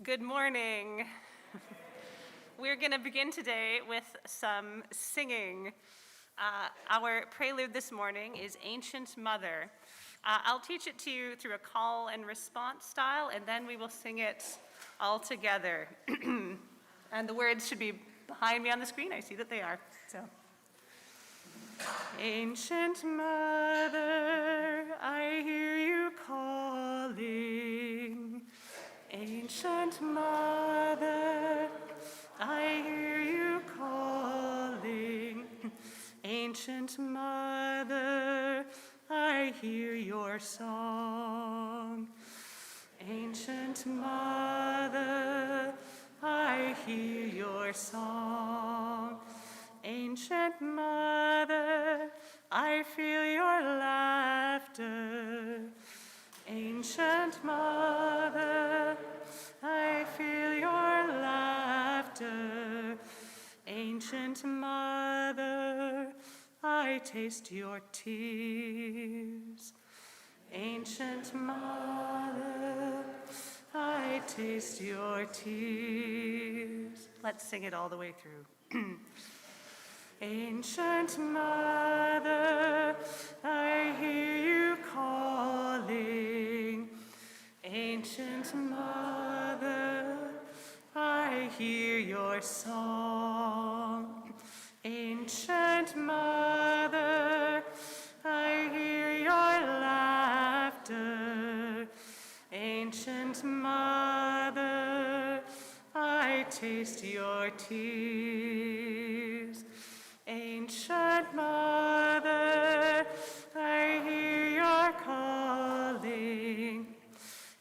Good morning. We're going to begin today with some singing. Our prelude this morning is Ancient Mother. I'll teach it to you through a call and response style, and then we will sing it all together. And the words should be behind me on the screen. I see that they are. So, Ancient Mother, I hear you calling. Ancient Mother, I hear you calling. Ancient Mother, I hear your song. Ancient Mother, I hear your song. Ancient Mother, I feel your laughter. Ancient Mother, I feel your laughter. Ancient Mother, I taste your tears. Ancient Mother, I taste your tears. Let's sing it all the way through. Ancient Mother, I hear you calling. Ancient Mother, I hear your song. Ancient Mother, I hear your laughter. Ancient Mother, I taste your tears. Ancient Mother, I hear your calling.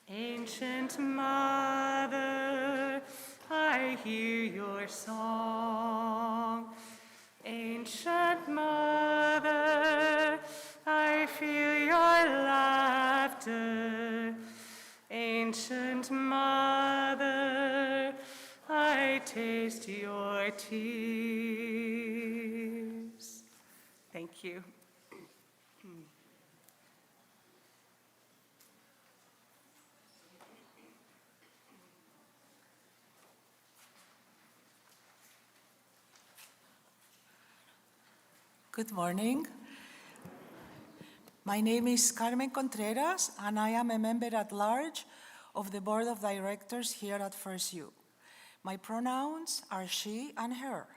Ancient Mother, I hear your song. Ancient Mother, I feel your laughter. Ancient Mother, I taste your tears. Thank you. Good morning. My name is Carmen Contreras, and I am a member at large of the Board of Directors here at FirstU. My pronouns are she and her.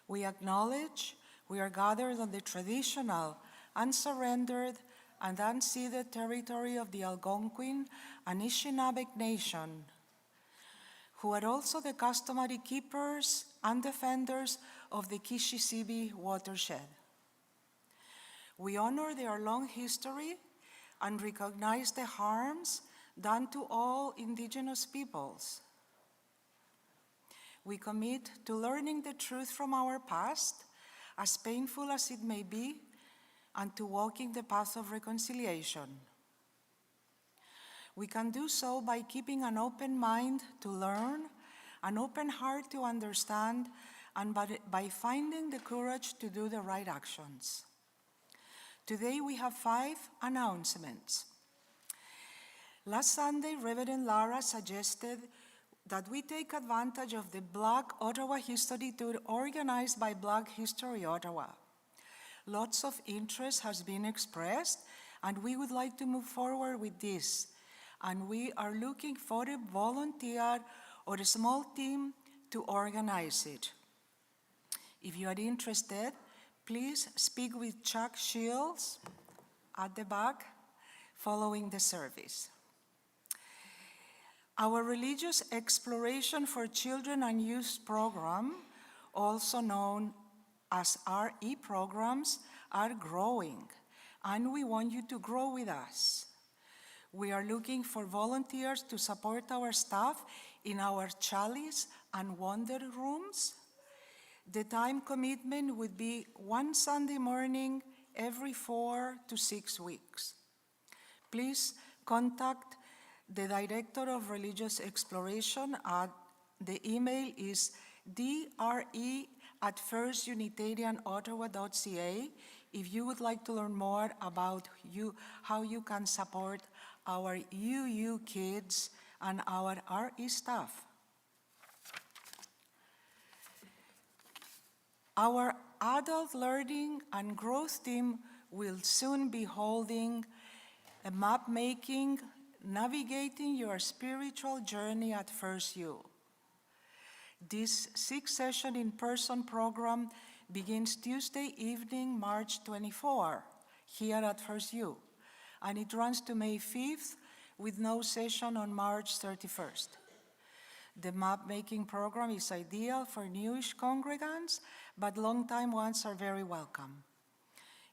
We acknowledge we are gathered on the traditional, unsurrendered, and unceded territory of the Algonquin and Anishinaabe Nation, who are also the customary keepers and defenders of the Kishisibi watershed. We honor their long history and recognize the harms done to all indigenous peoples. We commit to learning the truth from our past, as painful as it may be, and to walking the path of reconciliation. We can do so by keeping an open mind to learn, an open heart to understand, and by finding the courage to do the right actions. Today we have 5 announcements. Last Sunday, Reverend Lara suggested that we take advantage of the Black Ottawa History Tour organized by Black History Ottawa. Lots of interest has been expressed, and we would like to move forward with this. And we are looking for a volunteer or a small team to organize it. If you are interested, please speak with Chuck Shields at the back following the service. Our Religious Exploration for Children and Youth program, also known as RE programs, are growing, and we want you to grow with us. We are looking for volunteers to support our staff in our Chalice and Wonder rooms. The time commitment would be 1 Sunday morning every 4 to 6 weeks. Please contact the Director of Religious Exploration at the email is dre@firstunitarianottawa.ca if you would like to learn more about how you can support our UU kids, and our RE staff. Our adult learning and growth team will soon be holding a map-making, navigating your spiritual journey at FirstU. This 6-session in-person program begins Tuesday evening, March 24, here at FirstU, and it runs to May 5th with no session on March 31st. The map-making program is ideal for newish congregants, but long-time ones are very welcome.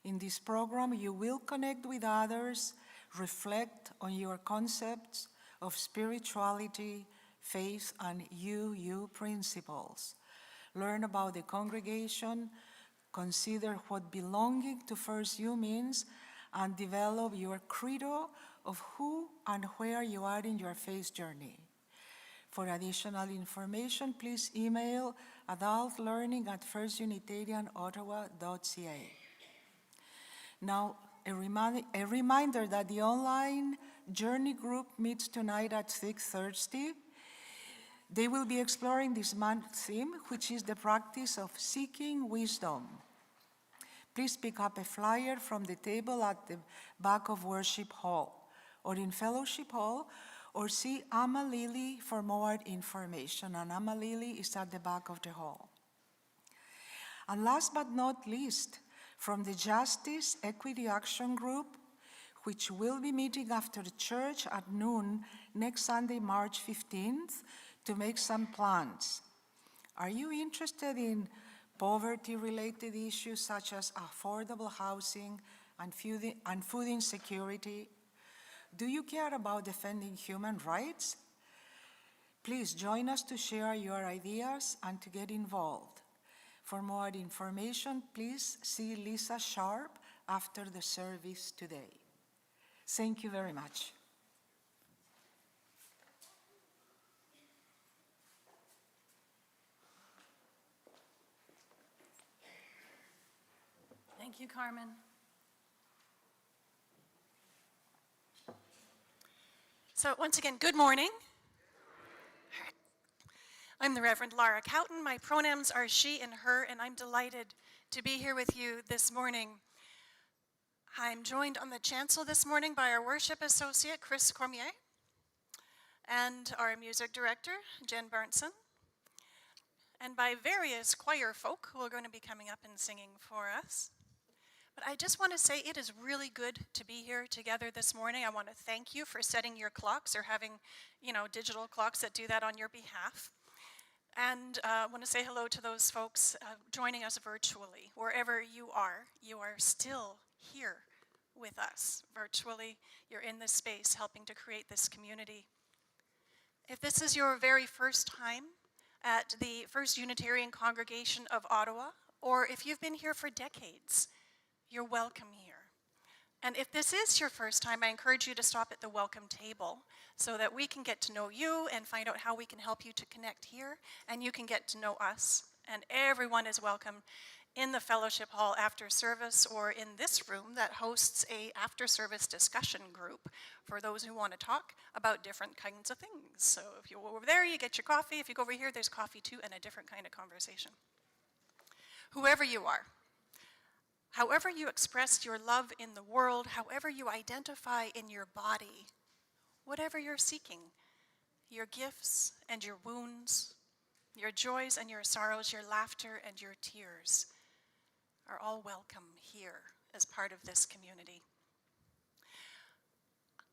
In this program, you will connect with others, reflect on your concepts of spirituality, faith, and UU principles. Learn about the congregation, consider what belonging to FirstU means, and develop your credo of who and where you are in your faith journey. For additional information, please email adultlearning@firstunitarianottawa.ca. Now, a reminder that the online journey group meets tonight at 6:30. They will be exploring this month's theme, which is the practice of seeking wisdom. Please pick up a flyer from the table at the back of Worship Hall or in Fellowship Hall, or see Amma Lily for more information, and Amma Lily is at the back of the hall. And last but not least, from the Justice Equity Action Group, which will be meeting after church at noon next Sunday, March 15th, to make some plans. Are you interested in poverty-related issues such as affordable housing and food insecurity? Do you care about defending human rights? Please join us to share your ideas and to get involved. For more information, please see Lisa Sharp after the service today. Thank you very much. Thank you, Carmen. So once again, good morning. I'm the Reverend Lara Cowtan. My pronouns are she and her, and I'm delighted to be here with you this morning. I'm joined on the chancel this morning by our worship associate, Chris Cormier, and our music director, Jen Barnson, and by various choir folk who are going to be coming up and singing for us. But I just want to say it is really good to be here together this morning. I want to thank you for setting your clocks or having, digital clocks that do that on your behalf. And I want to say hello to those folks joining us virtually. Wherever you are still here with us virtually. You're in this space helping to create this community. If this is your very first time at the First Unitarian Congregation of Ottawa, or if you've been here for decades, you're welcome here. And if this is your first time, I encourage you to stop at the welcome table so that we can get to know you and find out how we can help you to connect here, and you can get to know us. And everyone is welcome in the fellowship hall after service, or in this room that hosts a after-service discussion group for those who want to talk about different kinds of things. So if you go over there, you get your coffee. If you go over here, there's coffee too, and a different kind of conversation. Whoever you are, however you express your love in the world, however you identify in your body, whatever you're seeking, your gifts and your wounds, your joys and your sorrows, your laughter and your tears are all welcome here as part of this community.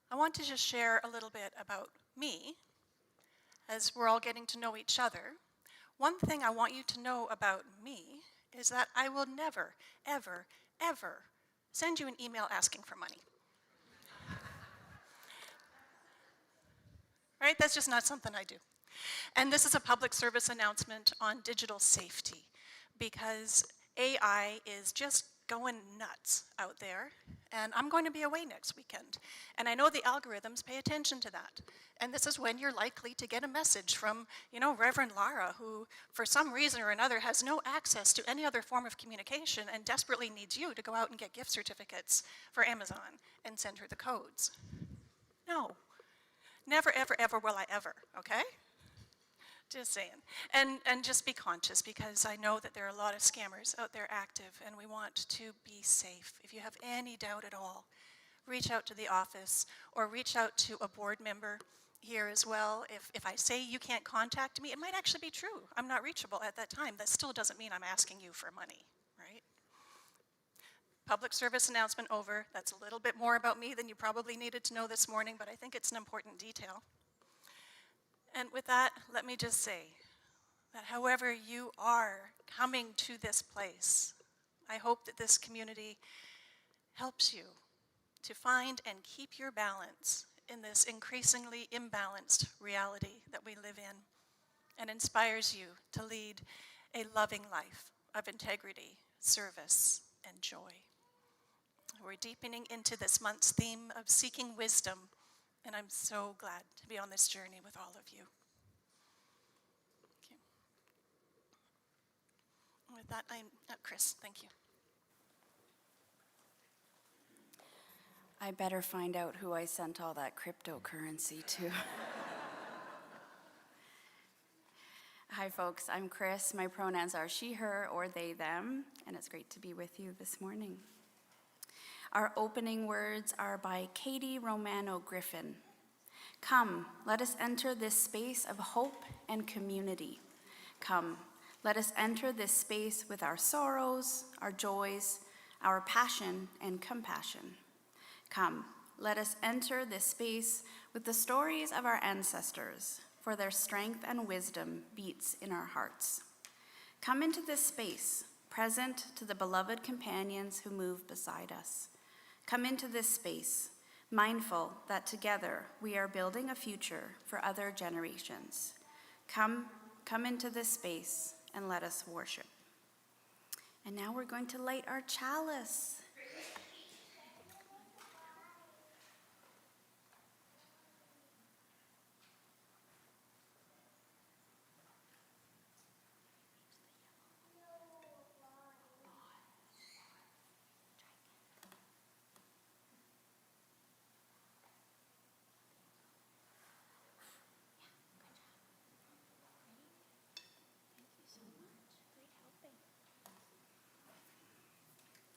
I want to just share a little bit about me as we're all getting to know each other. One thing I want you to know about me is that I will never, ever, ever send you an email asking for money. Right? That's just not something I do. And this is a public service announcement on digital safety, because AI is just going nuts out there, and I'm going to be away next weekend. And I know the algorithms pay attention to that. And this is when you're likely to get a message from, Reverend Lara, who for some reason or another has no access to any other form of communication and desperately needs you to go out and get gift certificates for Amazon and send her the codes. No. Never, ever, ever will I ever, okay? Just saying. And just be conscious, because I know that there are a lot of scammers out there active, and we want to be safe. If you have any doubt at all, reach out to the office or reach out to a board member here as well. If I say you can't contact me, it might actually be true. I'm not reachable at that time. That still doesn't mean I'm asking you for money, right? Public service announcement over. That's a little bit more about me than you probably needed to know this morning, but I think it's an important detail. And with that, let me just say that however you are coming to this place, I hope that this community helps you to find and keep your balance in this increasingly imbalanced reality that we live in, and inspires you to lead a loving life of integrity, service, and joy. We're deepening into this month's theme of seeking wisdom, and I'm so glad to be on this journey with all of you. Okay. With that, Chris, thank you. I better find out who I sent all that cryptocurrency to. Hi folks, I'm Chris. My pronouns are she, her, or they, them, and it's great to be with you this morning. Our opening words are by Katie Romano Griffin. Come, let us enter this space of hope and community. Come, let us enter this space with our sorrows, our joys, our passion and compassion. Come, let us enter this space with the stories of our ancestors, for their strength and wisdom beats in our hearts. Come into this space, present to the beloved companions who move beside us. Come into this space, mindful that together we are building a future for other generations. Come into this space and let us worship. And now we're going to light our chalice.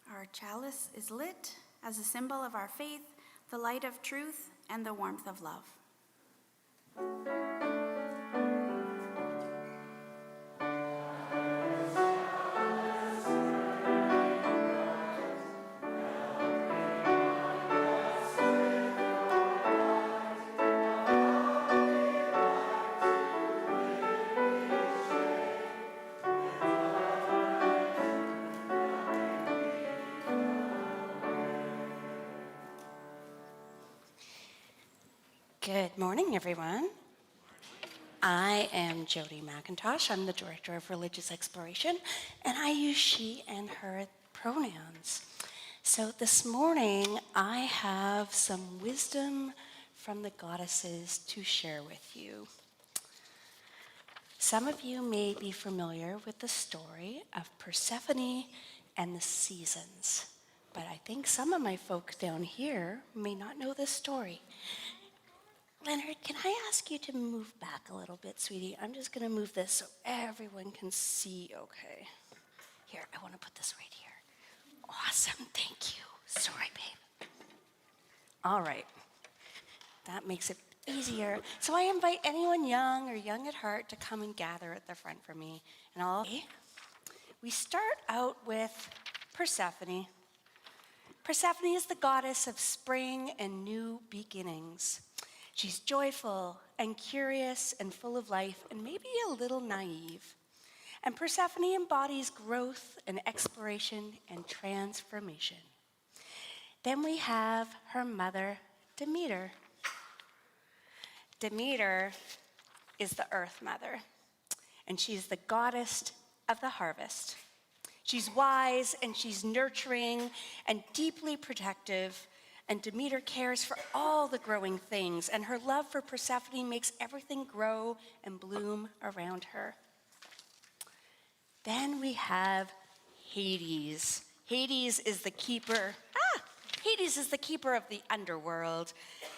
Our chalice is lit as a symbol of our faith, the light of truth, and the warmth of love. Good morning, everyone. I am Jody McIntosh. I'm the Director of Religious Exploration, and I use she and her pronouns. So this morning, I have some wisdom from the goddesses to share with you. Some of you may be familiar with the story of Persephone and the seasons, but I think some of my folks down here may not know this story. Leonard, can I ask you to move back a little bit, sweetie? I'm just going to move this so everyone can see okay. Here, I want to put this right here. Awesome, thank you. Sorry, babe. All right. That makes it easier. So I invite anyone young or young at heart to come and gather at the front for me. And we start out with Persephone. Persephone is the goddess of spring and new beginnings. She's joyful and curious and full of life and maybe a little naive. And Persephone embodies growth and exploration and transformation. Then we have her mother, Demeter. Demeter is the earth mother, and she's the goddess of the harvest. She's wise and she's nurturing and deeply protective. And Demeter cares for all the growing things, and her love for Persephone makes everything grow and bloom around her. Then we have Hades. Hades is the keeper. Hades is the keeper of the underworld.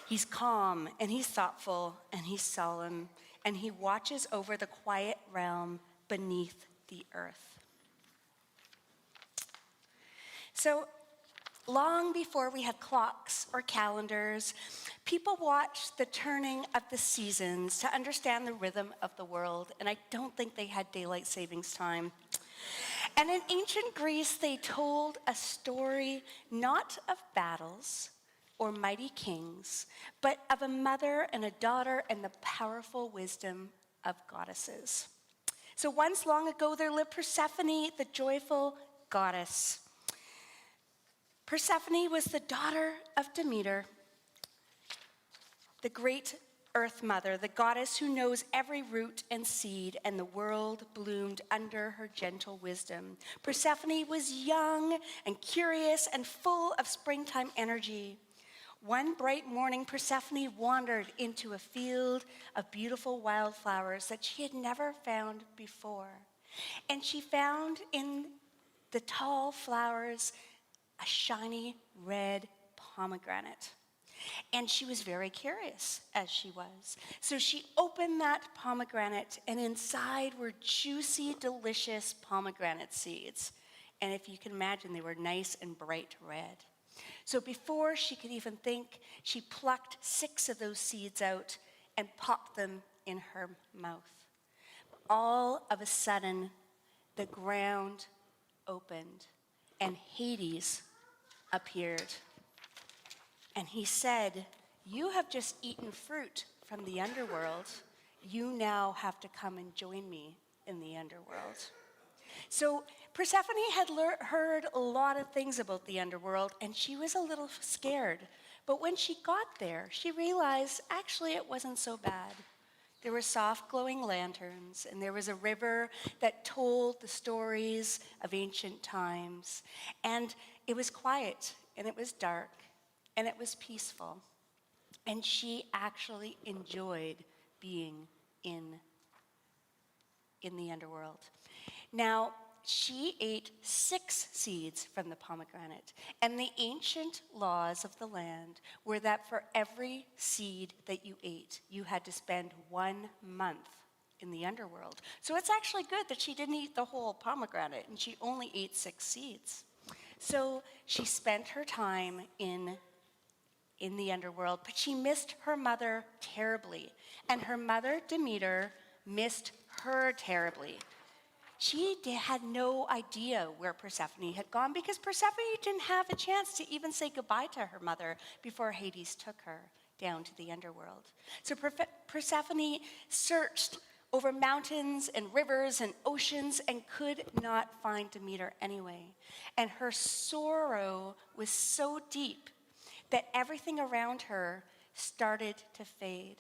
He's calm, and he's thoughtful, and he's solemn, and he watches over the quiet realm beneath the earth. So, long before we had clocks or calendars, people watched the turning of the seasons to understand the rhythm of the world, and I don't think they had daylight savings time. And in ancient Greece, they told a story not of battles or mighty kings, but of a mother and a daughter and the powerful wisdom of goddesses. So once long ago, there lived Persephone, the joyful goddess. Persephone was the daughter of Demeter, the great earth mother, the goddess who knows every root and seed, and the world bloomed under her gentle wisdom. Persephone was young and curious and full of springtime energy. One bright morning, Persephone wandered into a field of beautiful wildflowers that she had never found before. And she found in the tall flowers a shiny red pomegranate. And she was very curious, as she was. So she opened that pomegranate, and inside were juicy, delicious pomegranate seeds. And if you can imagine, they were nice and bright red. So before she could even think, she plucked 6 of those seeds out and popped them in her mouth. All of a sudden, the ground opened, and Hades appeared. And he said, "You have just eaten fruit from the underworld. You now have to come and join me in the underworld." So Persephone had heard a lot of things about the underworld, and she was a little scared. But when she got there, she realized actually it wasn't so bad. There were soft glowing lanterns, and there was a river that told the stories of ancient times. And it was quiet, and it was dark, and it was peaceful. And she actually enjoyed being in the underworld. Now, she ate 6 seeds from the pomegranate, and the ancient laws of the land were that for every seed that you ate, you had to spend 1 month in the underworld. So it's actually good that she didn't eat the whole pomegranate, and she only ate 6 seeds. So she spent her time in the underworld, but she missed her mother terribly, and her mother, Demeter, missed her terribly. She had no idea where Persephone had gone because Persephone didn't have a chance to even say goodbye to her mother before Hades took her down to the underworld. So Persephone searched over mountains and rivers and oceans and could not find Demeter anyway. And her sorrow was so deep that everything around her started to fade.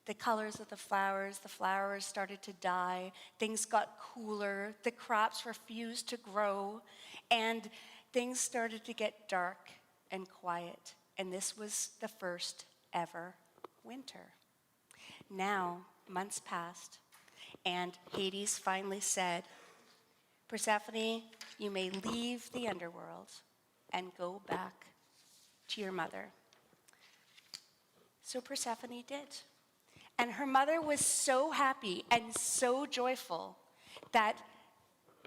The colors of the flowers started to die, things got cooler, the crops refused to grow, and things started to get dark and quiet. And this was the first ever winter. Now, months passed, and Hades finally said, "Persephone, you may leave the underworld and go back to your mother." So Persephone did. And her mother was so happy and so joyful that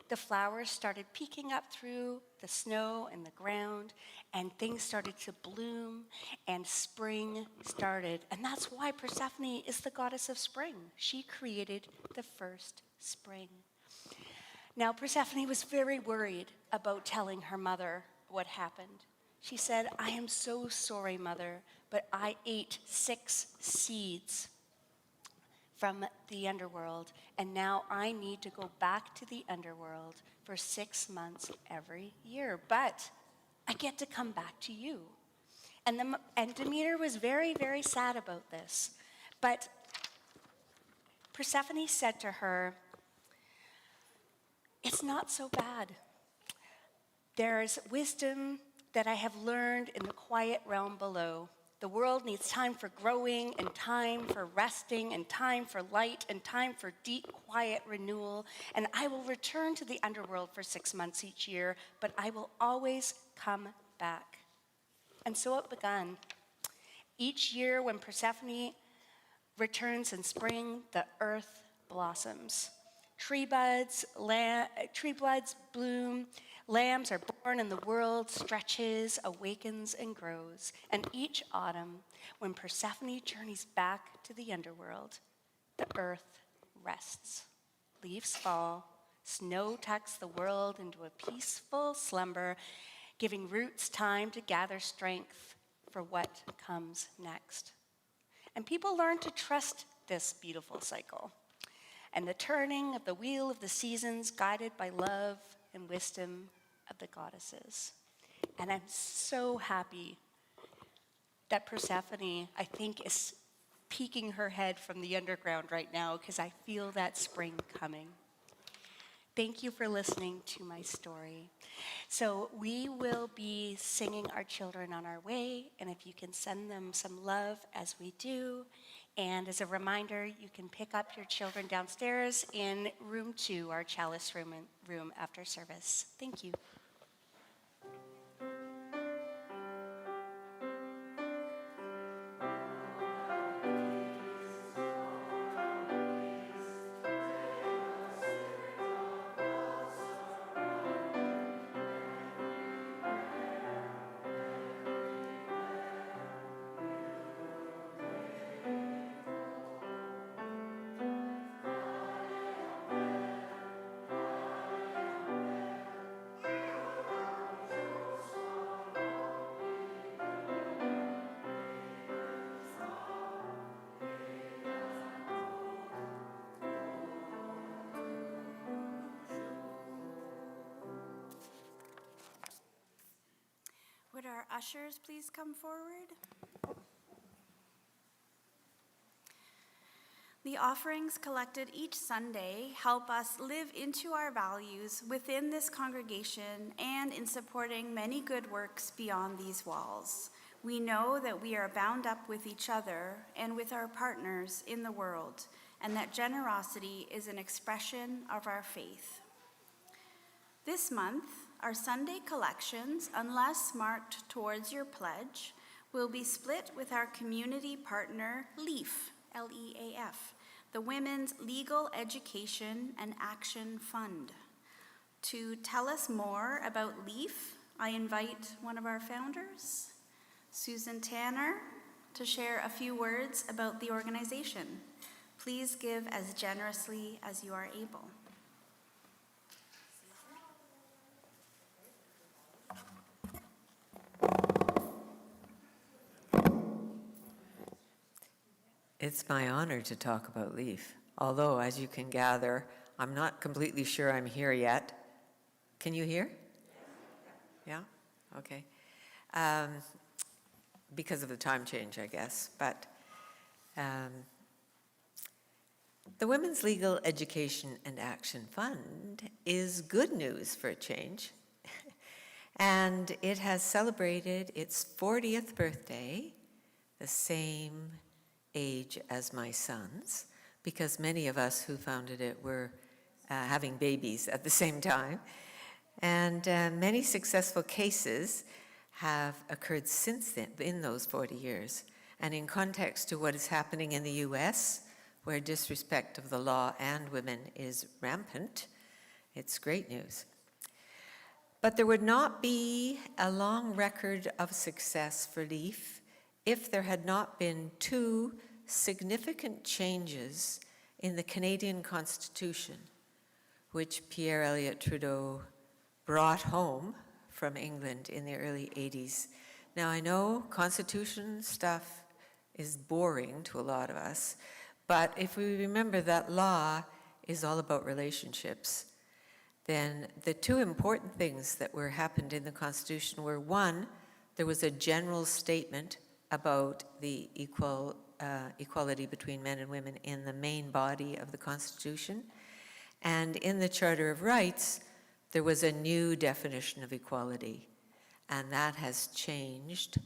the flowers started peeking up through the snow and the ground, and things started to bloom, and spring started. And that's why Persephone is the goddess of spring. She created the first spring. Now, Persephone was very worried about telling her mother what happened. She said, "I am so sorry, Mother, but I ate 6 seeds from the underworld, and now I need to go back to the underworld for 6 months every year, but I get to come back to you." And Demeter was very, very sad about this. But Persephone said to her, "It's not so bad. There's wisdom that I have learned in the quiet realm below. The world needs time for growing and time for resting and time for light and time for deep, quiet renewal. And I will return to the underworld for 6 months each year, but I will always come back." And so it began. Each year when Persephone returns in spring, the earth blossoms. Tree buds bloom, lambs are born, and the world stretches, awakens, and grows. And each autumn, when Persephone journeys back to the underworld, the earth rests. Leaves fall, snow tucks the world into a peaceful slumber, giving roots time to gather strength for what comes next. And people learn to trust this beautiful cycle and the turning of the wheel of the seasons, guided by love and wisdom of the goddesses. And I'm so happy that Persephone, I think, is peeking her head from the underground right now, because I feel that spring coming. Thank you for listening to my story. So we will be singing our children on our way, and if you can send them some love as we do. And as a reminder, you can pick up your children downstairs in room 2, our chalice room after service. Thank you. Would our ushers please come forward? The offerings collected each Sunday help us live into our values within this congregation and in supporting many good works beyond these walls. We know that we are bound up with each other and with our partners in the world, and that generosity is an expression of our faith. This month, our Sunday collections, unless marked towards your pledge, will be split with our community partner, LEAF, L-E-A-F, the Women's Legal Education and Action Fund. To tell us more about LEAF, I invite one of our founders, Susan Tanner, to share a few words about the organization. Please give as generously as you are able. It's my honor to talk about LEAF, although, as you can gather, I'm not completely sure I'm here yet. Can you hear? Yeah? Okay. Because of the time change, I guess. But the Women's Legal Education and Action Fund is good news for a change. And it has celebrated its 40th birthday, the same age as my sons, because many of us who founded it were having babies at the same time. And many successful cases have occurred since then, in those 40 years. And in context to what is happening in the US, where disrespect of the law and women is rampant, it's great news. But there would not be a long record of success for LEAF if there had not been two significant changes in the Canadian Constitution, which Pierre Elliott Trudeau brought home from England in the early 80s. Now, I know Constitution stuff is boring to a lot of us, but if we remember that law is all about relationships, then the two important things that happened in the Constitution were, one, there was a general statement about the equality between men and women in the main body of the Constitution. And in the Charter of Rights, there was a new definition of equality. And that has changed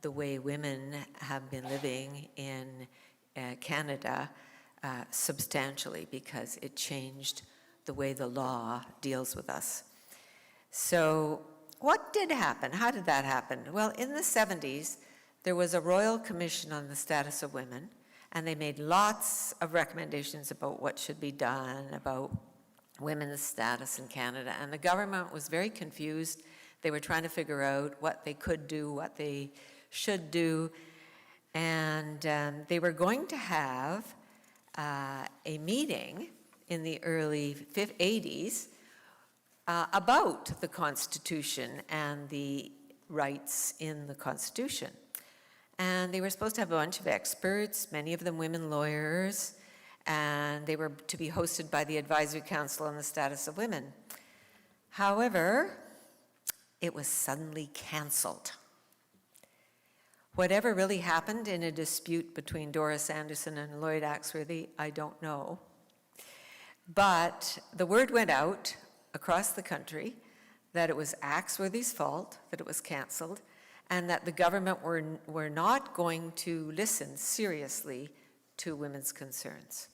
the way women have been living in Canada substantially, because it changed the way the law deals with us. So what did happen? How did that happen? Well, in the 70s, there was a Royal Commission on the Status of Women, and they made lots of recommendations about what should be done about women's status in Canada, and the government was very confused. They were trying to figure out what they could do, what they should do, and they were going to have a meeting in the early 80s about the Constitution and the rights in the Constitution. And they were supposed to have a bunch of experts, many of them women lawyers, and they were to be hosted by the Advisory Council on the Status of Women. However, it was suddenly canceled. Whatever really happened in a dispute between Doris Anderson and Lloyd Axworthy, I don't know. But the word went out across the country that it was Axworthy's fault that it was canceled, and that the government were not going to listen seriously to women's concerns.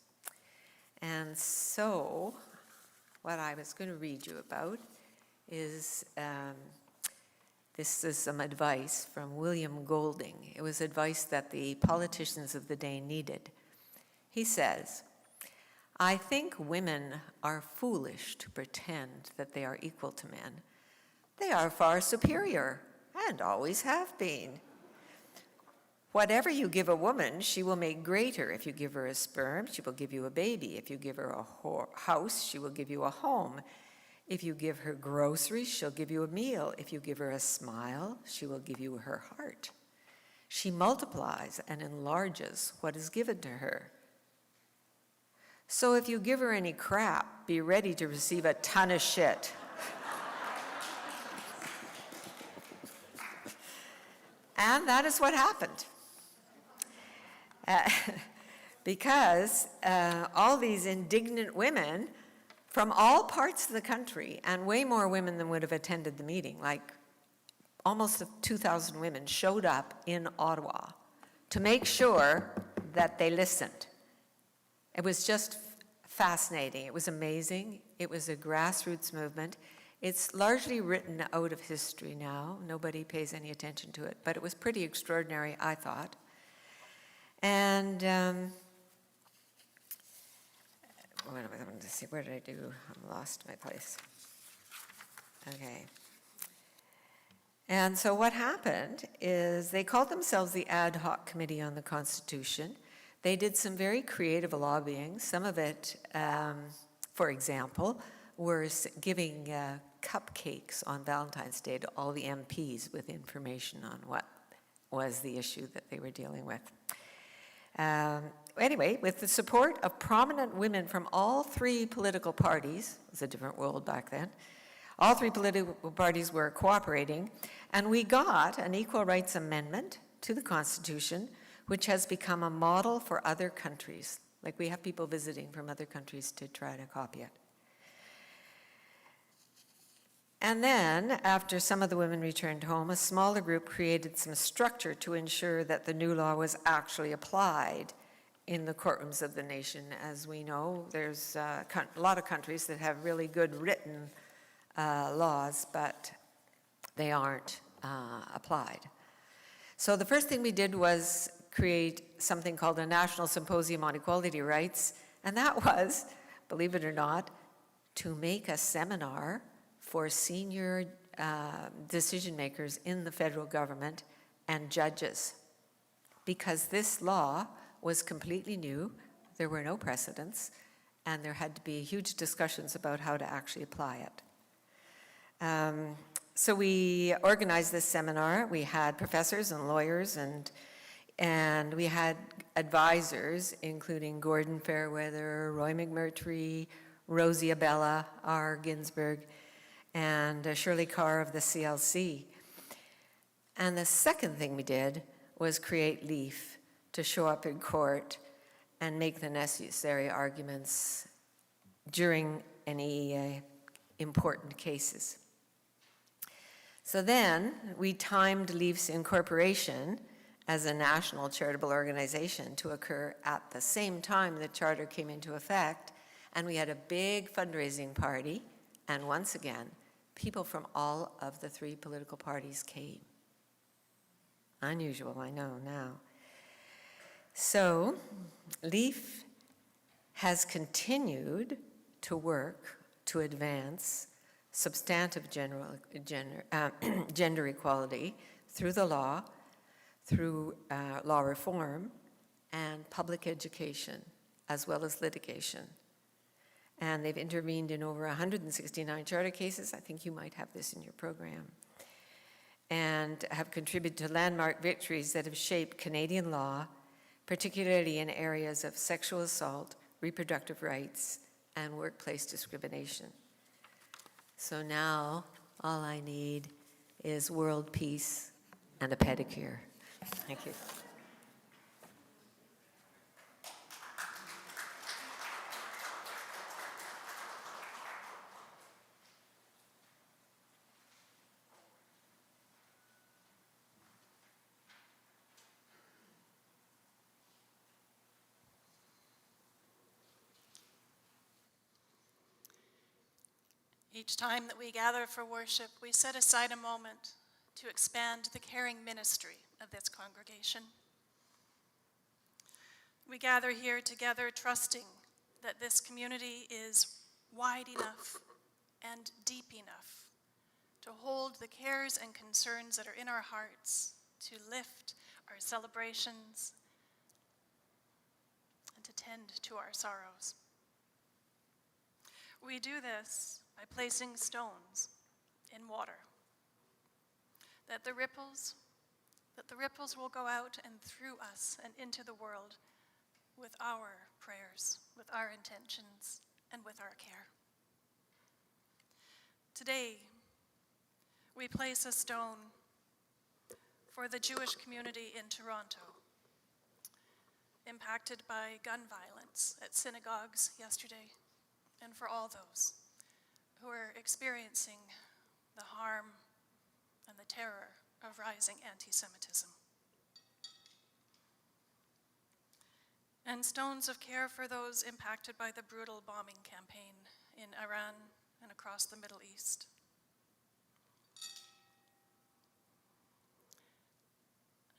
And so, what I was going to read you about is, this is some advice from William Golding. It was advice that the politicians of the day needed. He says, "I think women are foolish to pretend that they are equal to men. They are far superior, and always have been. Whatever you give a woman, she will make greater. If you give her a sperm, she will give you a baby. If you give her a house, she will give you a home. If you give her groceries, she'll give you a meal. If you give her a smile, she will give you her heart. She multiplies and enlarges what is given to her. So if you give her any crap, be ready to receive a ton of shit." And that is what happened. Because all these indignant women from all parts of the country, and way more women than would have attended the meeting, like almost 2,000 women showed up in Ottawa to make sure that they listened. It was just fascinating. It was amazing. It was a grassroots movement. It's largely written out of history now. Nobody pays any attention to it, but it was pretty extraordinary, I thought. And let's see, where did I do? I lost my place. Okay. And so what happened is they called themselves the Ad Hoc Committee on the Constitution. They did some very creative lobbying. Some of it, for example, were giving cupcakes on Valentine's Day to all the MPs with information on what was the issue that they were dealing with. Anyway, with the support of prominent women from all three political parties, it was a different world back then, all three political parties were cooperating, and we got an Equal Rights Amendment to the Constitution, which has become a model for other countries. Like, we have people visiting from other countries to try to copy it. And then, after some of the women returned home, a smaller group created some structure to ensure that the new law was actually applied in the courtrooms of the nation. As we know, there's a lot of countries that have really good written laws, but they aren't applied. So the first thing we did was create something called a National Symposium on Equality Rights, and that was, believe it or not, to make a seminar for senior decision makers in the federal government and judges, because this law was completely new, there were no precedents, and there had to be huge discussions about how to actually apply it. So we organized this seminar. We had professors and lawyers, and we had advisors, including Gordon Fairweather, Roy McMurtry, Rosie Abella, R. Ginsburg, and Shirley Carr of the CLC. And the second thing we did was create LEAF to show up in court and make the necessary arguments during any important cases. So then we timed LEAF's incorporation as a national charitable organization to occur at the same time the charter came into effect, and we had a big fundraising party, and once again, people from all of the three political parties came. Unusual, I know now. So, LEAF has continued to work to advance substantive gender equality through the law, through law reform, and public education, as well as litigation. And they've intervened in over 169 charter cases. I think you might have this in your program. And have contributed to landmark victories that have shaped Canadian law, particularly in areas of sexual assault, reproductive rights, and workplace discrimination. So now, all I need is world peace and a pedicure. Thank you. Each time that we gather for worship, we set aside a moment to expand the caring ministry of this congregation. We gather here together trusting that this community is wide enough and deep enough to hold the cares and concerns that are in our hearts, to lift our celebrations, and to tend to our sorrows. We do this by placing stones in water, that the ripples will go out and through us and into the world with our prayers, with our intentions, and with our care. Today, we place a stone for the Jewish community in Toronto, impacted by gun violence at synagogues yesterday, and for all those who are experiencing the harm and the terror of rising anti-Semitism. And stones of care for those impacted by the brutal bombing campaign in Iran and across the Middle East.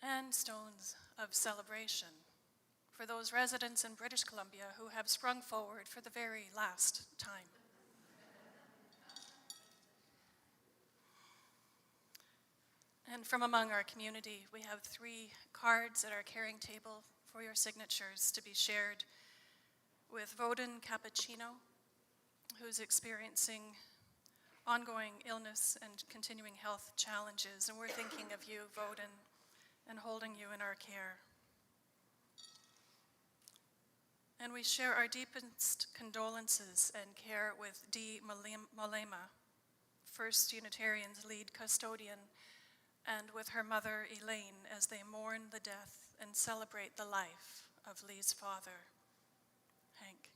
And stones of celebration for those residents in British Columbia who have sprung forward for the very last time. And from among our community, we have 3 cards at our caring table for your signatures to be shared with Voden Cappuccino, who's experiencing ongoing illness and continuing health challenges. And we're thinking of you, Voden, and holding you in our care. And we share our deepest condolences and care with Dee Malema, First Unitarian's lead custodian, and with her mother, Elaine, as they mourn the death and celebrate the life of Lee's father, Hank.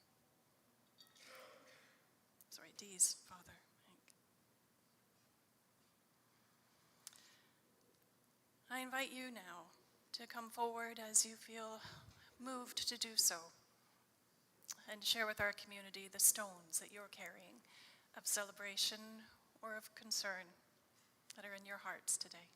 Sorry, Dee's father, Hank. I invite you now to come forward as you feel moved to do so, and share with our community the stones that you're carrying of celebration or of concern that are in your hearts today.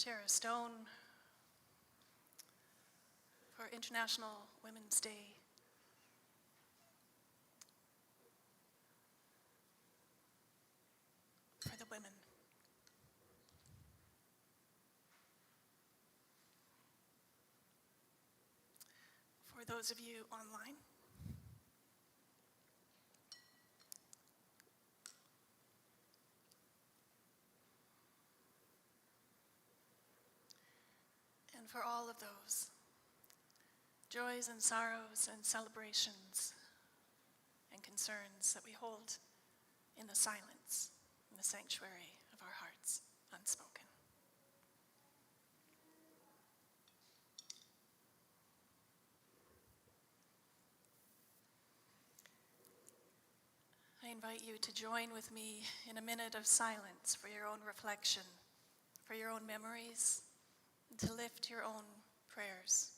share a stone for International Women's Day. For the women. For those of you online. And for all of those joys and sorrows and celebrations and concerns that we hold in the silence, in the sanctuary of our hearts, unspoken. I invite you to join with me in a minute of silence for your own reflection, for your own memories, and to lift your own prayers.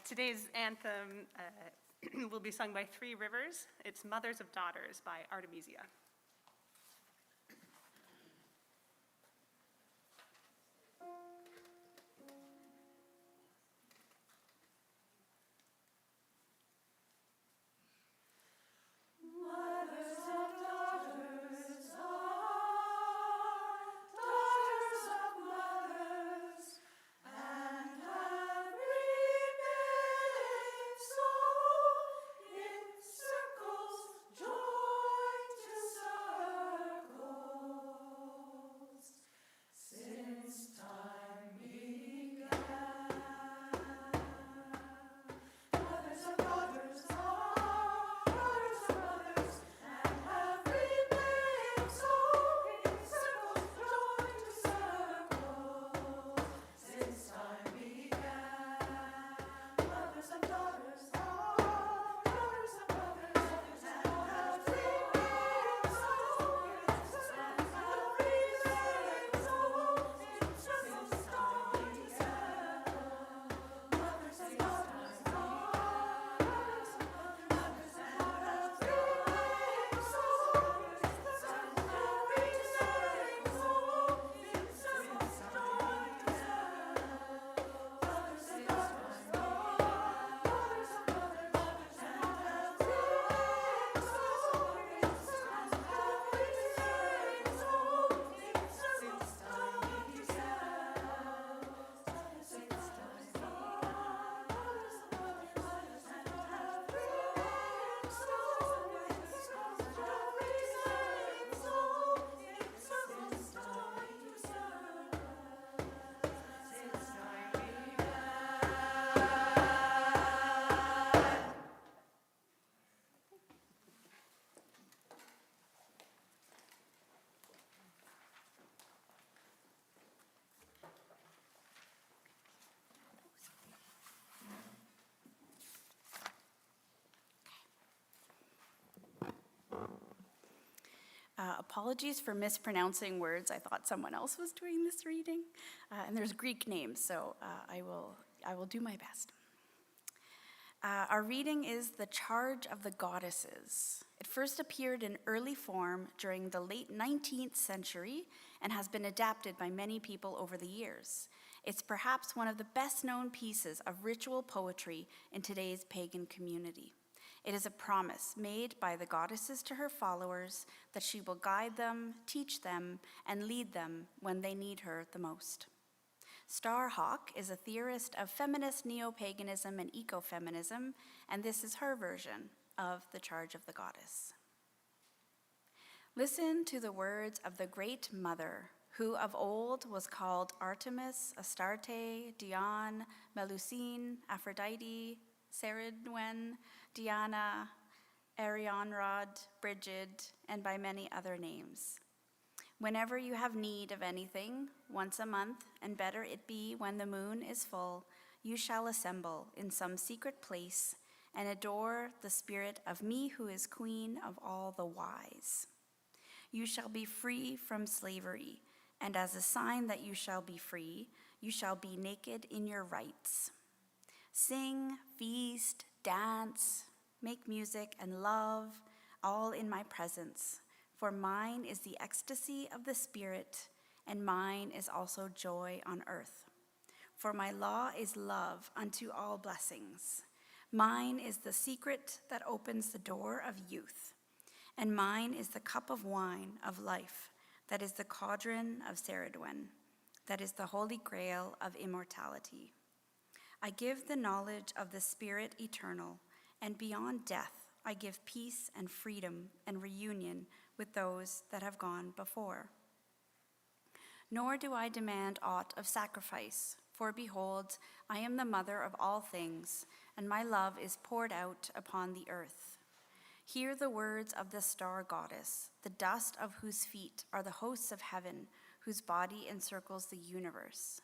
Today's anthem will be sung by Three Rivers. It's Mothers of Daughters by Artemisia. Circles, joy to Apologies for mispronouncing words. I thought someone else was doing this reading. And there's Greek names, so I will do my best. Our reading is The Charge of the Goddesses. It first appeared in early form during the late 19th century and has been adapted by many people over the years. It's perhaps one of the best-known pieces of ritual poetry in today's pagan community. It is a promise made by the goddesses to her followers that she will guide them, teach them, and lead them when they need her the most. Starhawk is a theorist of feminist neo-paganism and ecofeminism, and this is her version of The Charge of the Goddess. Listen to the words of the Great Mother, who of old was called Artemis, Astarte, Diane, Melusine, Aphrodite, Ceridwen, Diana, Arianrod, Brigid, and by many other names. Whenever you have need of anything, once a month, and better it be when the moon is full, you shall assemble in some secret place and adore the spirit of me who is queen of all the wise. You shall be free from slavery, and as a sign that you shall be free, you shall be naked in your rights. Sing, feast, dance, make music, and love, all in my presence, for mine is the ecstasy of the Spirit, and mine is also joy on earth. For my law is love unto all blessings. Mine is the secret that opens the door of youth, and mine is the cup of wine of life, that is the cauldron of Ceridwen, that is the holy grail of immortality. I give the knowledge of the Spirit eternal, and beyond death I give peace and freedom and reunion with those that have gone before. Nor do I demand aught of sacrifice, for behold, I am the mother of all things, and my love is poured out upon the earth. Hear the words of the star goddess, the dust of whose feet are the hosts of heaven, whose body encircles the universe.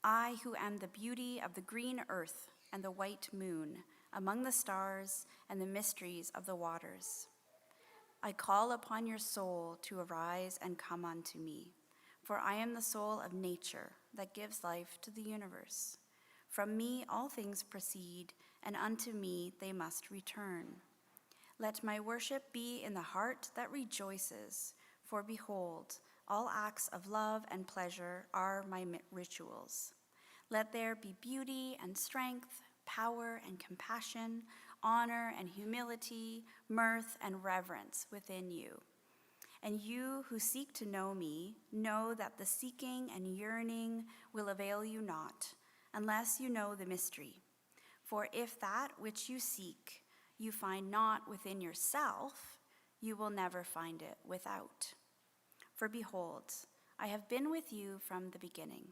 I, who am the beauty of the green earth and the white moon, among the stars and the mysteries of the waters. I call upon your soul to arise and come unto me, for I am the soul of nature that gives life to the universe. From me all things proceed, and unto me they must return. Let my worship be in the heart that rejoices, for behold, all acts of love and pleasure are my rituals. Let there be beauty and strength, power and compassion, honor and humility, mirth and reverence within you. And you who seek to know me, know that the seeking and yearning will avail you not, unless you know the mystery. For if that which you seek you find not within yourself, you will never find it without. For behold, I have been with you from the beginning,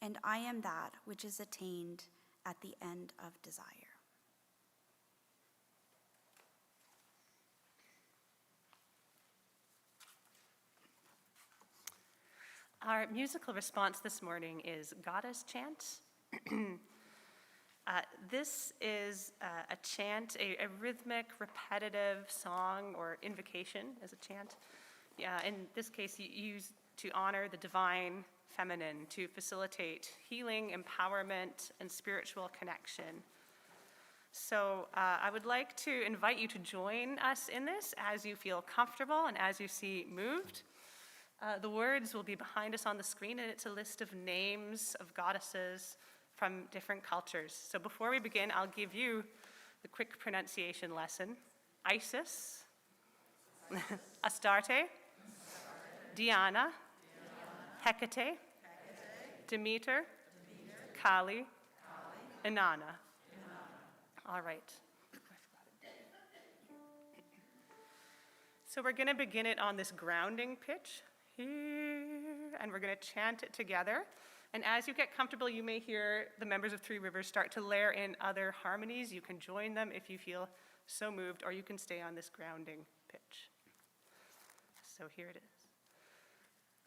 and I am that which is attained at the end of desire. Our musical response this morning is Goddess Chant. This is a chant, a rhythmic, repetitive song or invocation as a chant. In this case, used to honor the divine feminine, to facilitate healing, empowerment, and spiritual connection. So I would like to invite you to join us in this as you feel comfortable and as you see moved. The words will be behind us on the screen, and it's a list of names of goddesses from different cultures. So before we begin, I'll give you the quick pronunciation lesson. Isis, Astarte, Diana, Hecate, Demeter, Kali, Inanna. All right. So we're going to begin it on this grounding pitch here, and we're going to chant it together. And as you get comfortable, you may hear the members of Three Rivers start to layer in other harmonies. You can join them if you feel so moved, or you can stay on this grounding pitch. So here it is.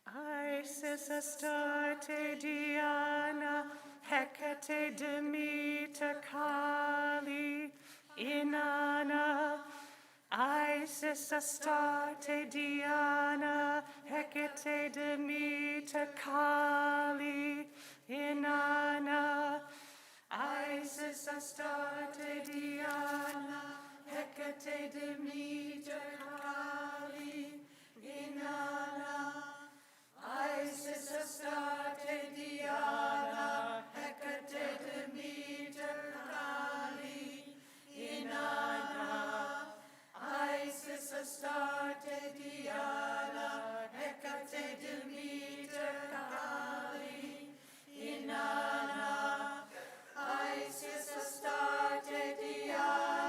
Isis, Astarte, Diana, Hecate, Demeter, Kali, Inanna, Isis Astarte Diana, Hecate Demeter Kali, Inanna. Isis Astarte Diana, Hecate Demeter Kali, Inanna. Isis Astarte Diana, Hecate Demeter Kali, Inanna. Isis Astarte Diana, Hecate Demeter Kali, Inanna. Isis Astarte Diana,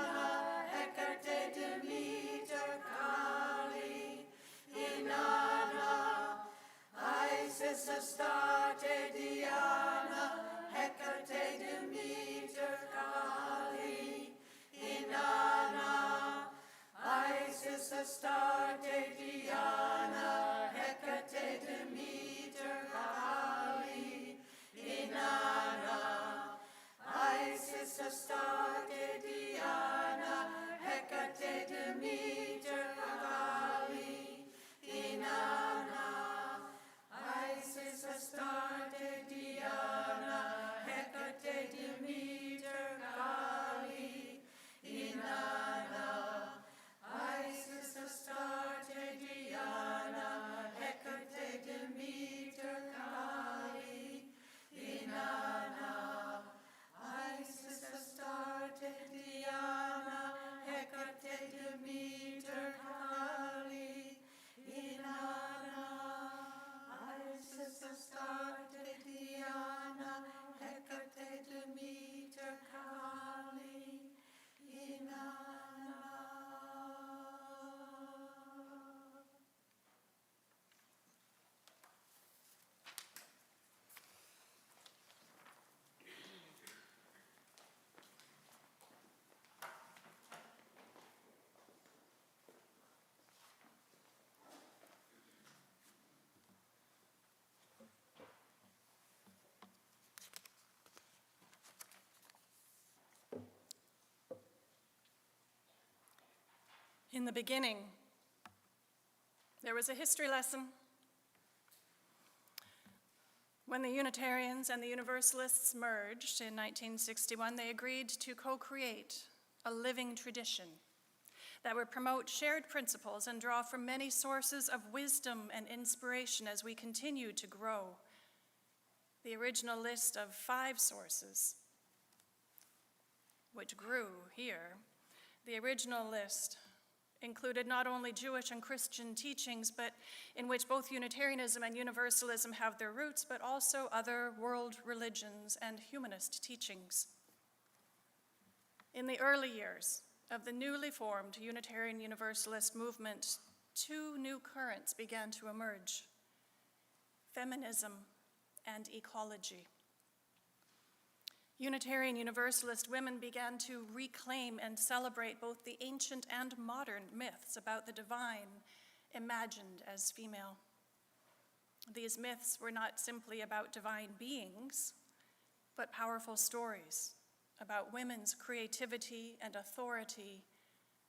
Hecate Demeter Kali, Inanna. Isis Astarte Diana, Hecate Demeter Kali, Inanna. Isis Astarte Diana, Hecate Demeter Kali, Inanna. Isis Astarte Diana, Hecate Demeter Kali, Inanna. Isis Astarte Diana, Hecate Demeter Kali, Inanna. Isis Astarte Diana, Hecate Demeter Kali, Inanna. Isis Astarte Diana, Hecate Demeter Kali, Inanna. Isis Astarte Diana, Hecate Demeter Kali, Inanna. In the beginning, there was a history lesson. When the Unitarians and the Universalists merged in 1961, they agreed to co-create a living tradition that would promote shared principles and draw from many sources of wisdom and inspiration as we continue to grow. The original list of 5 sources, which grew here, the original list included not only Jewish and Christian teachings, but in which both Unitarianism and Universalism have their roots, but also other world religions and humanist teachings. In the early years of the newly formed Unitarian Universalist movement, 2 new currents began to emerge: feminism and ecology. Unitarian Universalist women began to reclaim and celebrate both the ancient and modern myths about the divine imagined as female. These myths were not simply about divine beings, but powerful stories about women's creativity and authority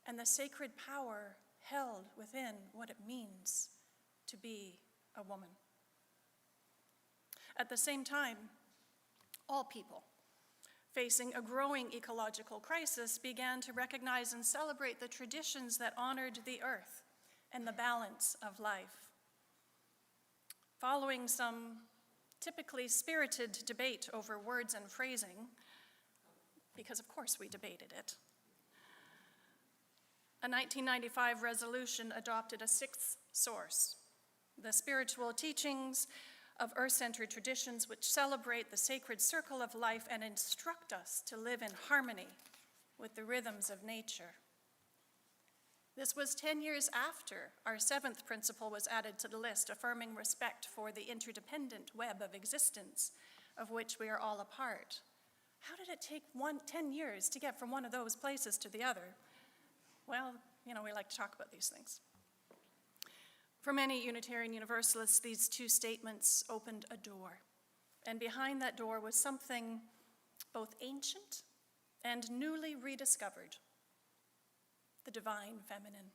and the sacred power held within what it means to be a woman. At the same time, all people facing a growing ecological crisis began to recognize and celebrate the traditions that honored the earth and the balance of life. Following some typically spirited debate over words and phrasing, because of course we debated it, a 1995 resolution adopted a 6th source, the spiritual teachings of earth-centered traditions which celebrate the sacred circle of life and instruct us to live in harmony with the rhythms of nature. This was 10 years after our 7th principle was added to the list, affirming respect for the interdependent web of existence of which we are all a part. How did it take 10 years to get from one of those places to the other? Well, we like to talk about these things. For many Unitarian Universalists, these 2 statements opened a door, and behind that door was something both ancient and newly rediscovered: the divine feminine.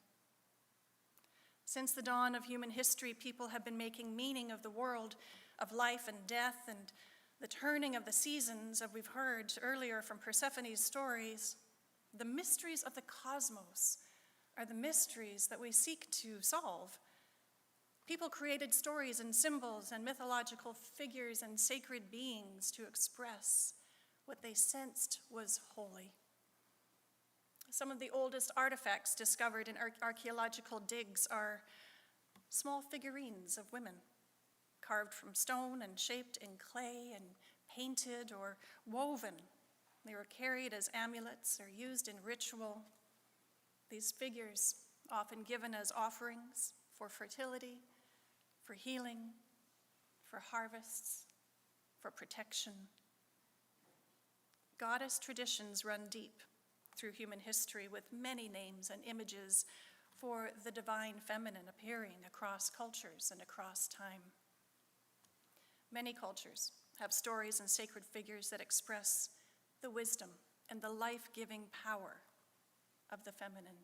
Since the dawn of human history, people have been making meaning of the world of life and death and the turning of the seasons, as we've heard earlier from Persephone's stories. The mysteries of the cosmos are the mysteries that we seek to solve. People created stories and symbols and mythological figures and sacred beings to express what they sensed was holy. Some of the oldest artifacts discovered in archaeological digs are small figurines of women, carved from stone and shaped in clay and painted or woven. They were carried as amulets or used in ritual. These figures, often given as offerings for fertility, for healing, for harvests, for protection. Goddess traditions run deep through human history, with many names and images for the divine feminine appearing across cultures and across time. Many cultures have stories and sacred figures that express the wisdom and the life-giving power of the feminine,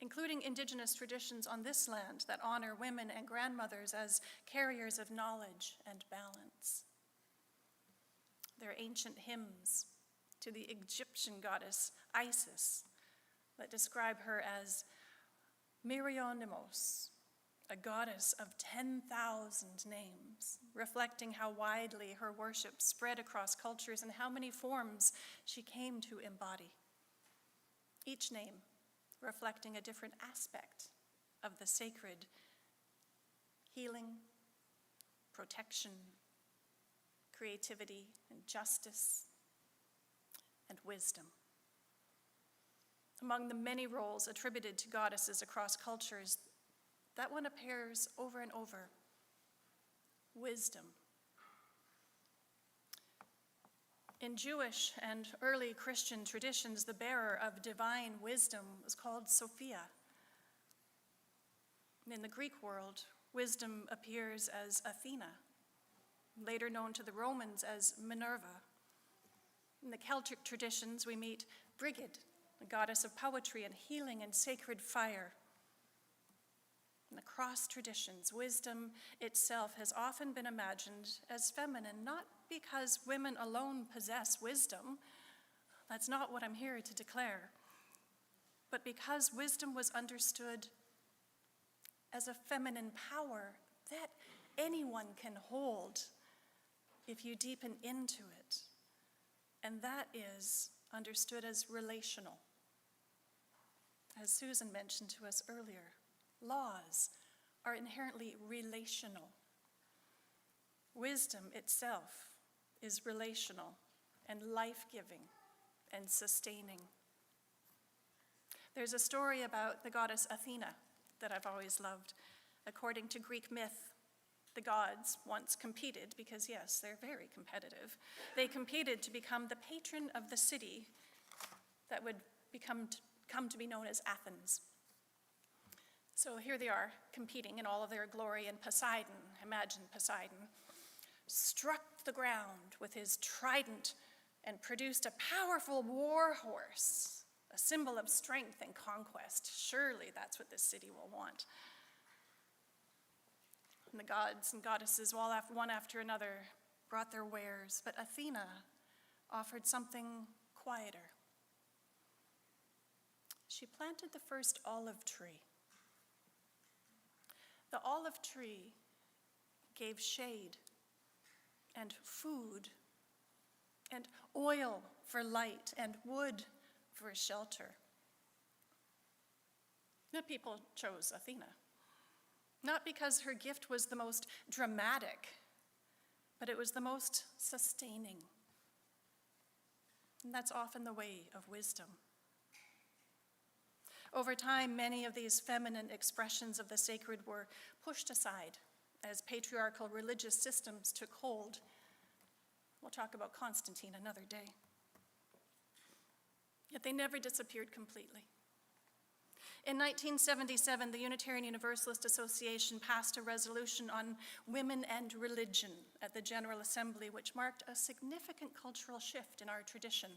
including indigenous traditions on this land that honor women and grandmothers as carriers of knowledge and balance. There are ancient hymns to the Egyptian goddess Isis that describe her as Myrionymus, a goddess of 10,000 names, reflecting how widely her worship spread across cultures and how many forms she came to embody. Each name reflecting a different aspect of the sacred: healing, protection, creativity, and justice, and wisdom. Among the many roles attributed to goddesses across cultures, that one appears over and over: wisdom. In Jewish and early Christian traditions, the bearer of divine wisdom was called Sophia. In the Greek world, wisdom appears as Athena, later known to the Romans as Minerva. In the Celtic traditions, we meet Brigid, the goddess of poetry and healing and sacred fire. In the cross traditions, wisdom itself has often been imagined as feminine, not because women alone possess wisdom. That's not what I'm here to declare. But because wisdom was understood as a feminine power that anyone can hold if you deepen into it. And that is understood as relational. As Susan mentioned to us earlier, laws are inherently relational. Wisdom itself is relational and life-giving and sustaining. There's a story about the goddess Athena that I've always loved. According to Greek myth, the gods once competed, because yes, they're very competitive. They competed to become the patron of the city that would come to be known as Athens. So here they are, competing in all of their glory, and Poseidon, imagine Poseidon, struck the ground with his trident and produced a powerful war horse, a symbol of strength and conquest. Surely that's what this city will want. And the gods and goddesses, one after another, brought their wares, but Athena offered something quieter. She planted the first olive tree. The olive tree gave shade and food and oil for light and wood for shelter. The people chose Athena, not because her gift was the most dramatic, but it was the most sustaining. And that's often the way of wisdom. Over time, many of these feminine expressions of the sacred were pushed aside as patriarchal religious systems took hold. We'll talk about Constantine another day. Yet they never disappeared completely. In 1977, the Unitarian Universalist Association passed a resolution on women and religion at the General Assembly, which marked a significant cultural shift in our tradition.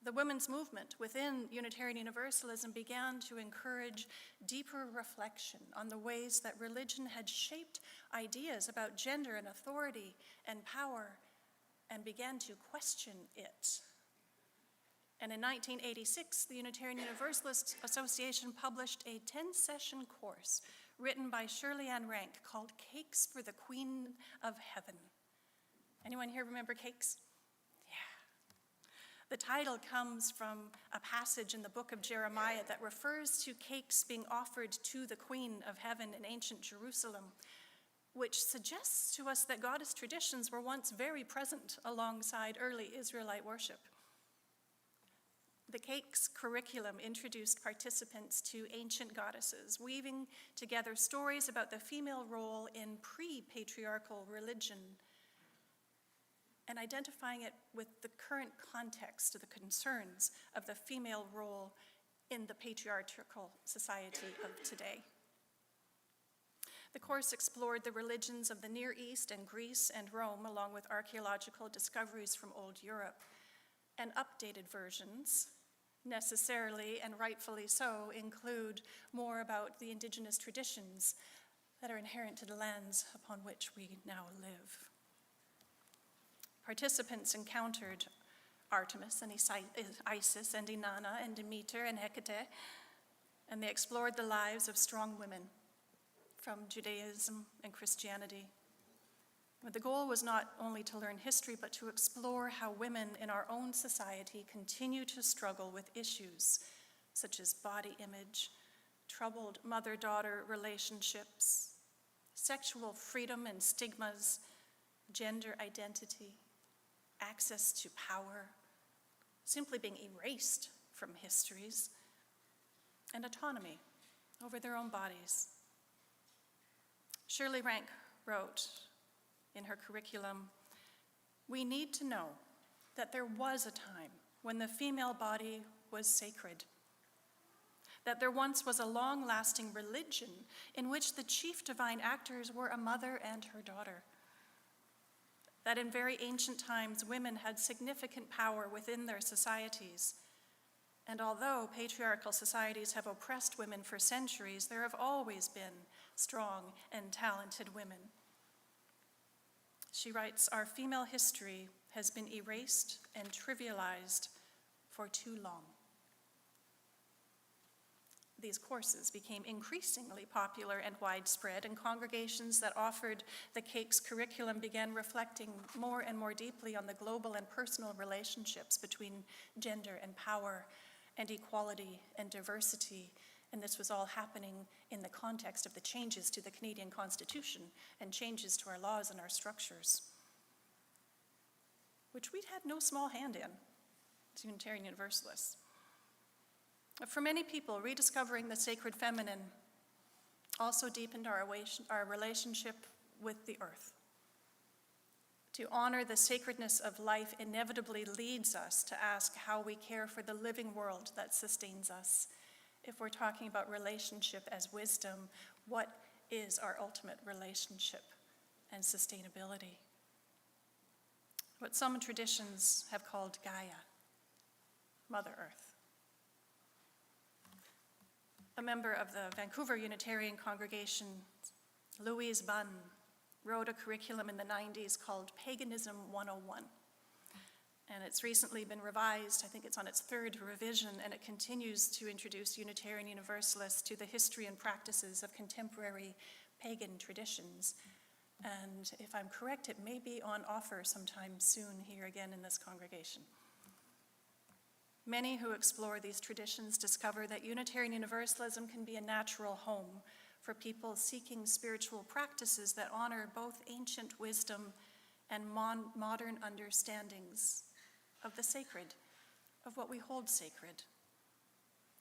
The women's movement within Unitarian Universalism began to encourage deeper reflection on the ways that religion had shaped ideas about gender and authority and power, and began to question it. And in 1986, the Unitarian Universalist Association published a 10-session course written by Shirley Ann Rank called Cakes for the Queen of Heaven. Anyone here remember Cakes? The title comes from a passage in the book of Jeremiah that refers to cakes being offered to the Queen of Heaven in ancient Jerusalem, which suggests to us that goddess traditions were once very present alongside early Israelite worship. The cakes curriculum introduced participants to ancient goddesses, weaving together stories about the female role in pre-patriarchal religion and identifying it with the current context of the concerns of the female role in the patriarchal society of today. The course explored the religions of the Near East and Greece and Rome, along with archaeological discoveries from Old Europe, and updated versions, necessarily and rightfully so, include more about the indigenous traditions that are inherent to the lands upon which we now live. Participants encountered Artemis and Isis and Inanna and Demeter and Hecate, and they explored the lives of strong women from Judaism and Christianity. But the goal was not only to learn history, but to explore how women in our own society continue to struggle with issues such as body image, troubled mother-daughter relationships, sexual freedom and stigmas, gender identity, access to power, simply being erased from histories, and autonomy over their own bodies. Shirley Rank wrote in her curriculum, "We need to know that there was a time when the female body was sacred, that there once was a long-lasting religion in which the chief divine actors were a mother and her daughter, that in very ancient times women had significant power within their societies, and although patriarchal societies have oppressed women for centuries, there have always been strong and talented women." She writes, "Our female history has been erased and trivialized for too long." These courses became increasingly popular and widespread, and congregations that offered the Cakes curriculum began reflecting more and more deeply on the global and personal relationships between gender and power and equality and diversity. And this was all happening in the context of the changes to the Canadian Constitution and changes to our laws and our structures, which we'd had no small hand in as Unitarian Universalists. For many people, rediscovering the sacred feminine also deepened our relationship with the earth. To honor the sacredness of life inevitably leads us to ask how we care for the living world that sustains us. If we're talking about relationship as wisdom, what is our ultimate relationship and sustainability? What some traditions have called Gaia, Mother Earth. A member of the Vancouver Unitarian congregation, Louise Bunn, wrote a curriculum in the 90s called Paganism 101. And it's recently been revised. I think it's on its third revision, and it continues to introduce Unitarian Universalists to the history and practices of contemporary pagan traditions. And if I'm correct, it may be on offer sometime soon here again in this congregation. Many who explore these traditions discover that Unitarian Universalism can be a natural home for people seeking spiritual practices that honor both ancient wisdom and modern understandings of the sacred, of what we hold sacred.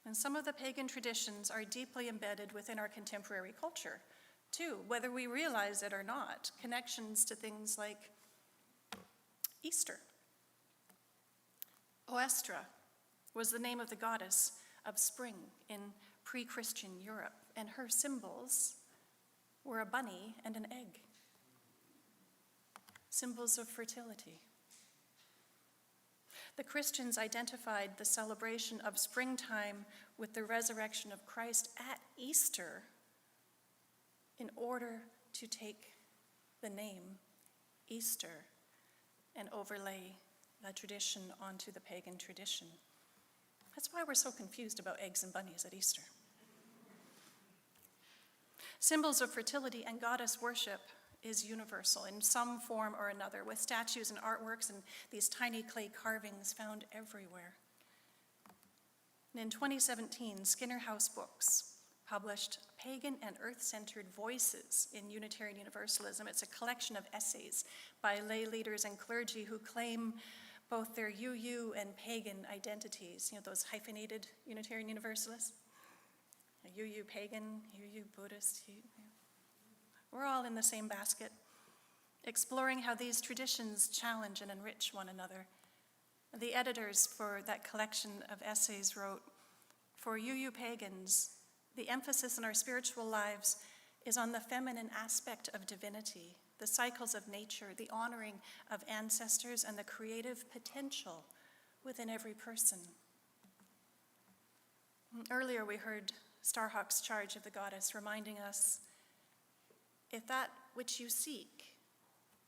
And some of the pagan traditions are deeply embedded within our contemporary culture, too, whether we realize it or not. Connections to things like Easter. Oestra was the name of the goddess of spring in pre-Christian Europe, and her symbols were a bunny and an egg, symbols of fertility. The Christians identified the celebration of springtime with the resurrection of Christ at Easter in order to take the name Easter and overlay that tradition onto the pagan tradition. That's why we're so confused about eggs and bunnies at Easter. Symbols of fertility and goddess worship is universal in some form or another, with statues and artworks and these tiny clay carvings found everywhere. And in 2017, Skinner House Books published Pagan and Earth-Centered Voices in Unitarian Universalism. It's a collection of essays by lay leaders and clergy who claim both their UU and pagan identities, those hyphenated Unitarian Universalists. UU pagan, UU Buddhist. We're all in the same basket, exploring how these traditions challenge and enrich one another. The editors for that collection of essays wrote, "For UU pagans, the emphasis in our spiritual lives is on the feminine aspect of divinity, the cycles of nature, the honoring of ancestors, and the creative potential within every person." Earlier we heard Starhawk's charge of the goddess reminding us, if that which you seek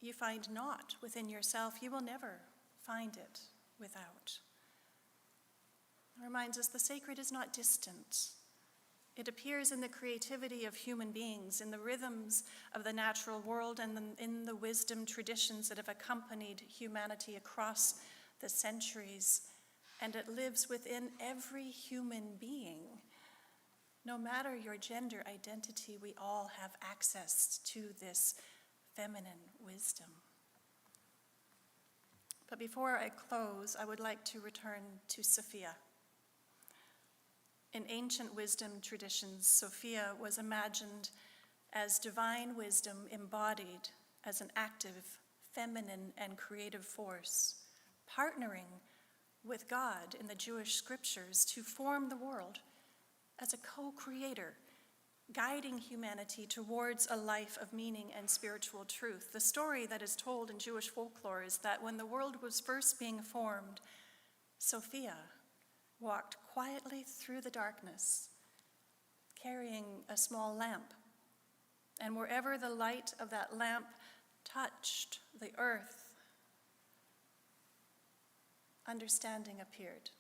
you find not within yourself, you will never find it without. It reminds us the sacred is not distant. It appears in the creativity of human beings, in the rhythms of the natural world, and in the wisdom traditions that have accompanied humanity across the centuries. And it lives within every human being. No matter your gender identity, we all have access to this feminine wisdom. But before I close, I would like to return to Sophia. In ancient wisdom traditions, Sophia was imagined as divine wisdom embodied as an active, feminine, and creative force, partnering with God in the Jewish scriptures to form the world as a co-creator, guiding humanity towards a life of meaning and spiritual truth. The story that is told in Jewish folklore is that when the world was first being formed, Sophia walked quietly through the darkness, carrying a small lamp. And wherever the light of that lamp touched the earth, understanding appeared,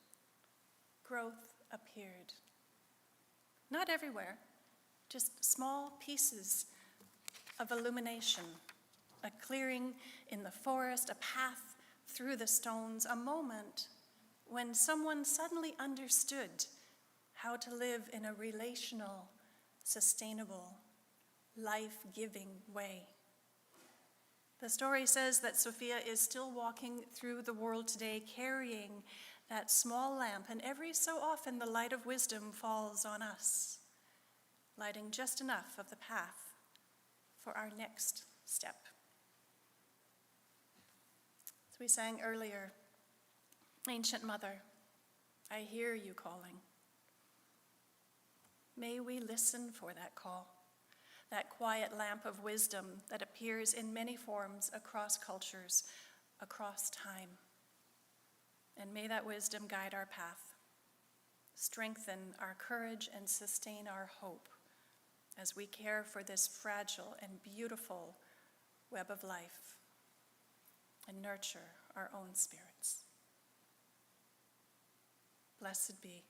growth appeared. Not everywhere, just small pieces of illumination, a clearing in the forest, a path through the stones, a moment when someone suddenly understood how to live in a relational, sustainable, life-giving way. The story says that Sophia is still walking through the world today, carrying that small lamp, and every so often the light of wisdom falls on us, lighting just enough of the path for our next step. As we sang earlier, Ancient Mother, I hear you calling. May we listen for that call, that quiet lamp of wisdom that appears in many forms across cultures, across time. And may that wisdom guide our path, strengthen our courage, and sustain our hope as we care for this fragile and beautiful web of life and nurture our own spirits. Blessed be.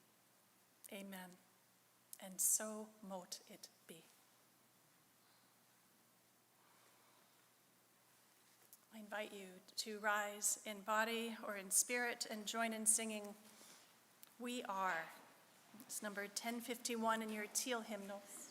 Amen. And so mote it be. I invite you to rise in body or in spirit and join in singing We Are. It's number 1051 in your teal hymnals.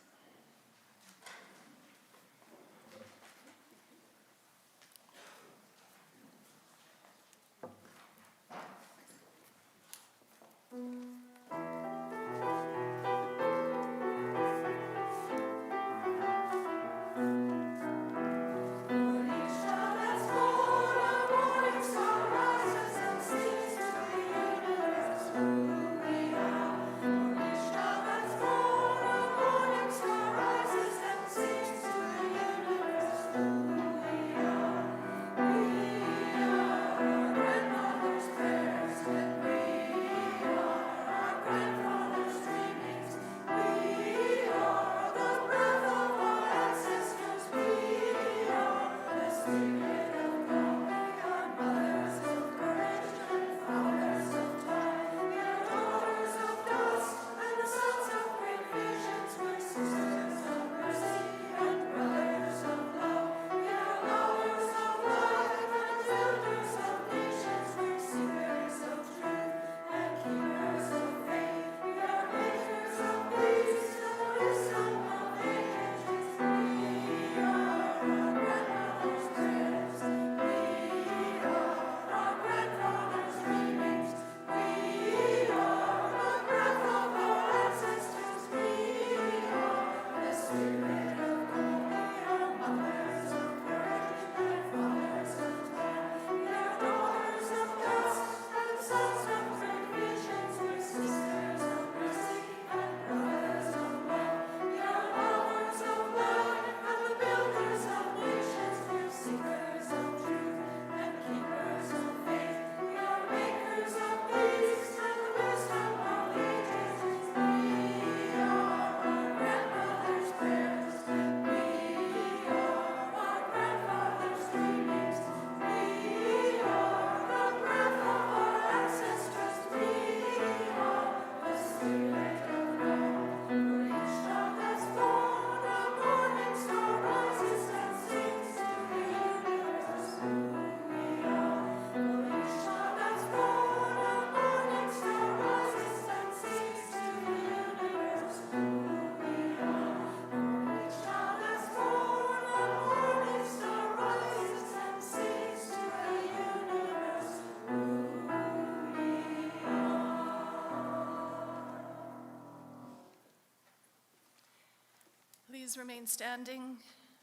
please remain standing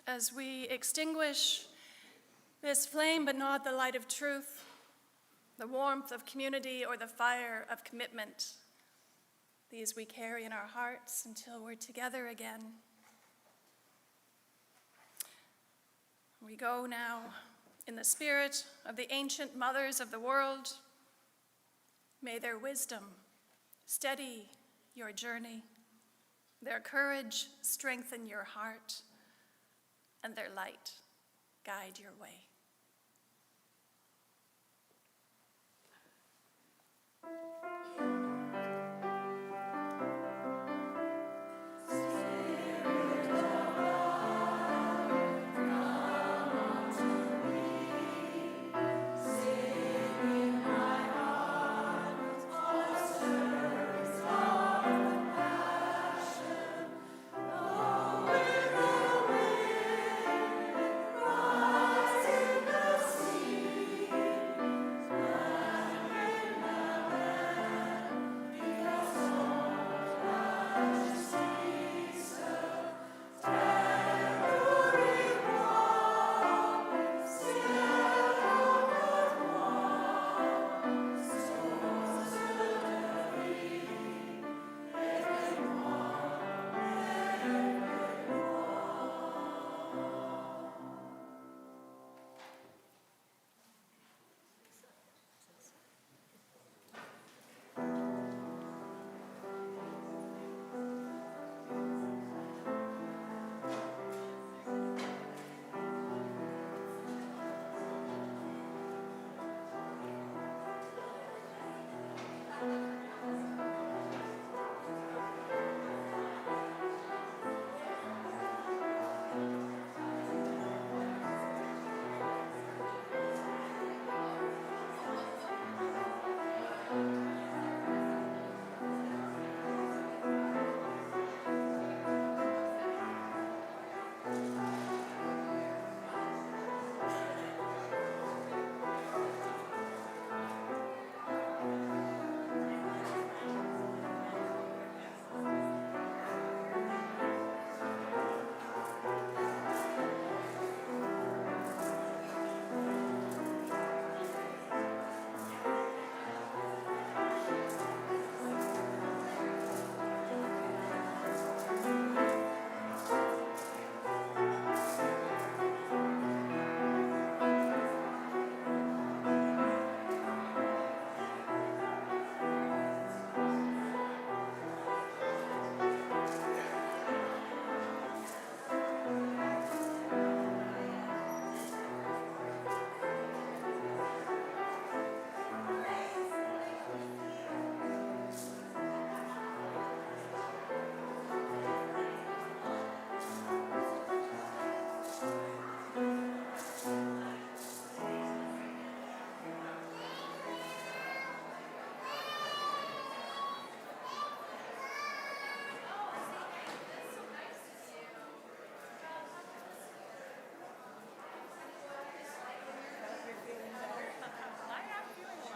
as we extinguish this flame, but not the light of truth, the warmth of community, or the fire of commitment. These we carry in our hearts until we're together again. We go now in the spirit of the ancient mothers of the world. May their wisdom steady your journey, their courage strengthen your heart, and their light guide your way.